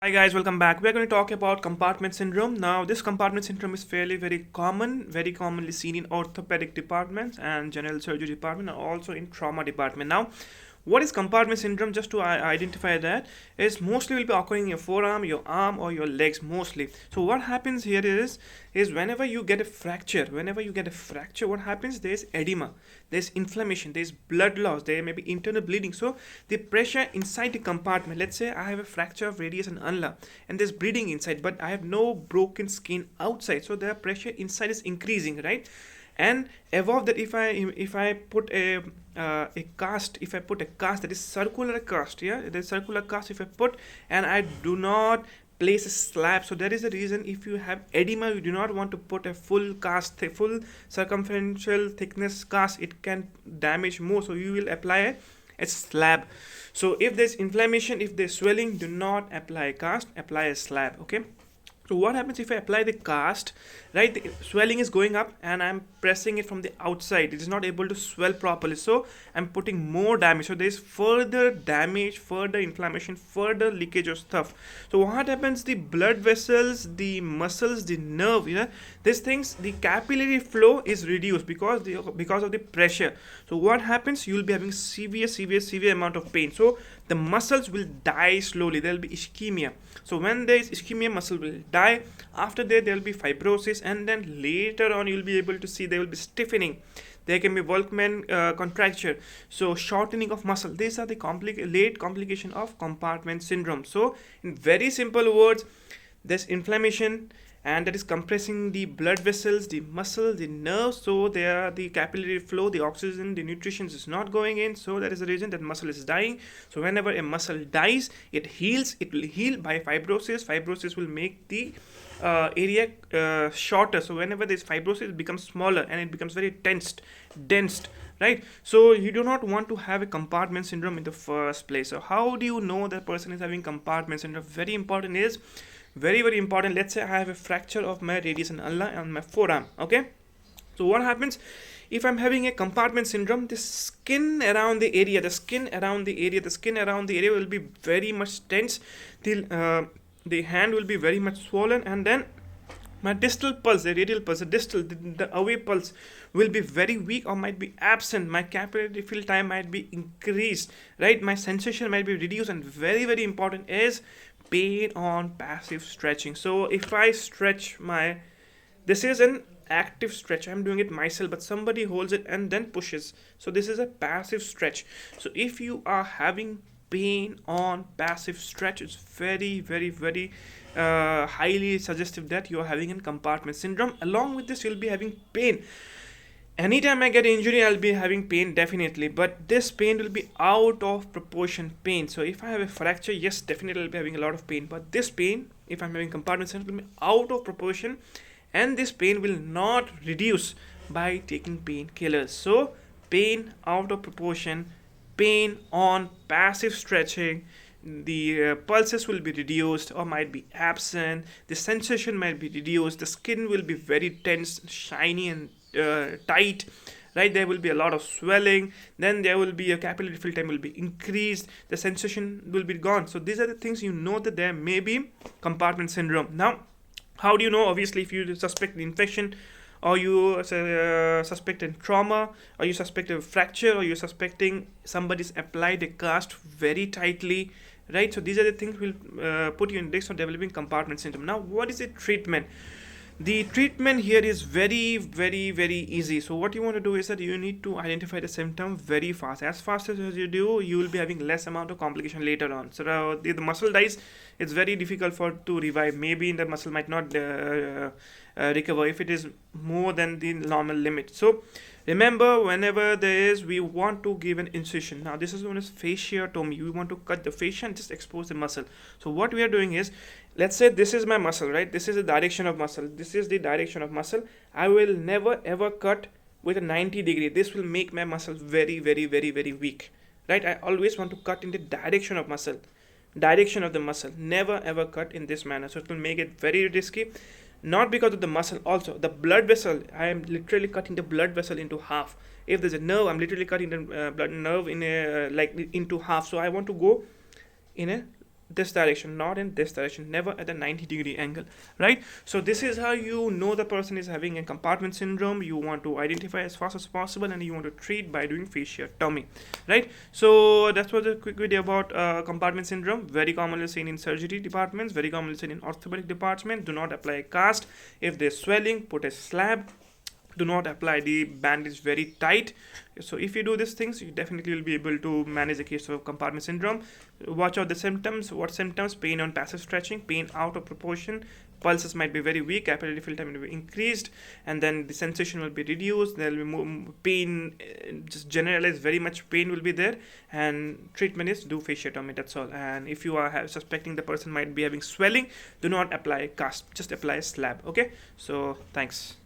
Hi guys, welcome back. We're going to talk about compartment syndrome. Now, this compartment syndrome is fairly very common, very commonly seen in orthopedic departments and general surgery department, and also in trauma department. Now, what is compartment syndrome? Just to identify that, is mostly will be occurring in your forearm, your arm, or your legs mostly. So what happens here is whenever you get a fracture, what happens? There's edema, there's inflammation, there's blood loss, there may be internal bleeding. So the pressure inside the compartment, let's say I have a fracture of radius and ulna and there's bleeding inside, but I have no broken skin outside, so the pressure inside is increasing, right? And above that, if I put a cast, if I put a cast that is circular cast, yeah, the circular cast, if I put, and I do not place a slab, so that is the reason. If you have edema, you do not want to put a full cast, a full circumferential thickness cast, it can damage more, so you will apply a slab. So if there's inflammation, if there's swelling, do not apply a cast, apply a slab. Okay, so what happens if I apply the cast, right? The swelling is going up and I'm pressing it from the outside. It is not able to swell properly. So I'm putting more damage. So there's further damage, further inflammation, further leakage of stuff. So what happens? The blood vessels, the muscles, the nerve, these things, the capillary flow is reduced because of the pressure. So what happens? You'll be having severe amount of pain. So the muscles will die slowly. There will be ischemia. So when there is ischemia, muscle will die. After that, there will be fibrosis, and then later on you'll be able to see there will be stiffening. There can be Volkmann contracture, so shortening of muscle. These are the late complication of compartment syndrome. So in very simple words, there's inflammation, and that is compressing the blood vessels, the muscle, the nerves. So there, the capillary flow, the oxygen, the nutrition is not going in. So that is the reason that muscle is dying. So whenever a muscle dies, it heals. It will heal by fibrosis. Fibrosis will make the area shorter. So whenever this fibrosis, it becomes smaller and it becomes very dense, right? So you do not want to have a compartment syndrome in the first place. So how do you know that person is having compartment syndrome? Very important. Let's say I have a fracture of my radius and ulna on my forearm. Okay, so what happens if I'm having a compartment syndrome? The skin around the area will be very much tense. The hand will be very much swollen, and then my distal pulse, the radial pulse, the away pulse will be very weak or might be absent. My capillary fill time might be increased, right? My sensation might be reduced, and very important is pain on passive stretching. So if I stretch this is an active stretch, I'm doing it myself, but somebody holds it and then pushes. So this is a passive stretch. So if you are having pain on passive stretch, it's very highly suggestive that you are having a compartment syndrome. Along with this, you'll be having pain. Anytime I get injury, I'll be having pain, definitely, but this pain will be out of proportion pain. So if I have a fracture, yes, definitely I'll be having a lot of pain, but this pain, if I'm having compartment syndrome, will be out of proportion, and this pain will not reduce by taking painkillers. So pain out of proportion, pain on passive stretching, the pulses will be reduced or might be absent, the sensation might be reduced, the skin will be very tense, shiny, and tight, right? There will be a lot of swelling, then there will be a capillary fill time will be increased, the sensation will be gone. So these are the things you know that there may be compartment syndrome. Now, how do you know? Obviously, if you suspect the infection, or you suspect a trauma, or you suspect a fracture, or you're suspecting somebody's applied a cast very tightly, right? So these are the things will put you in risk of developing compartment syndrome. Now, what is the treatment? The treatment here is very easy. So what you want to do is that you need to identify the symptom very fast. As fast as you do, you will be having less amount of complication later on. So the muscle dies, it's very difficult to revive. Maybe the muscle might not recover if it is more than the normal limit. So remember, whenever we want to give an incision. Now this is known as fasciectomy. We want to cut the fascia and just expose the muscle. So what we are doing is, let's say this is my muscle, right? This is the direction of muscle. I will never ever cut with a 90-degree. This will make my muscle very weak, right? I always want to cut in the direction of the muscle. Never ever cut in this manner. So it will make it very risky. Not because of the muscle, also the blood vessel. I am literally cutting the blood vessel into half. If there's a nerve, I'm literally cutting the blood nerve into half. So I want to go in a this direction, not in this direction, never at a 90-degree angle, right? So this is how you know the person is having a compartment syndrome. You want to identify as fast as possible, and you want to treat by doing fasciotomy, right? So that was a quick video about compartment syndrome, very commonly seen in surgery departments, very commonly seen in orthopedic department. Do not apply a cast. If there's swelling, put a slab. Do not apply the bandage very tight. So if you do these things, you definitely will be able to manage a case of compartment syndrome. Watch out the symptoms. What symptoms? Pain on passive stretching, pain out of proportion, pulses might be very weak, capillary fill time will be increased, and then the sensation will be reduced. There will be more pain, just generalized, very much pain will be there, and treatment is do fasciotomy, that's all. And if you are suspecting the person might be having swelling, do not apply a cast, just apply a slab. Okay, so thanks.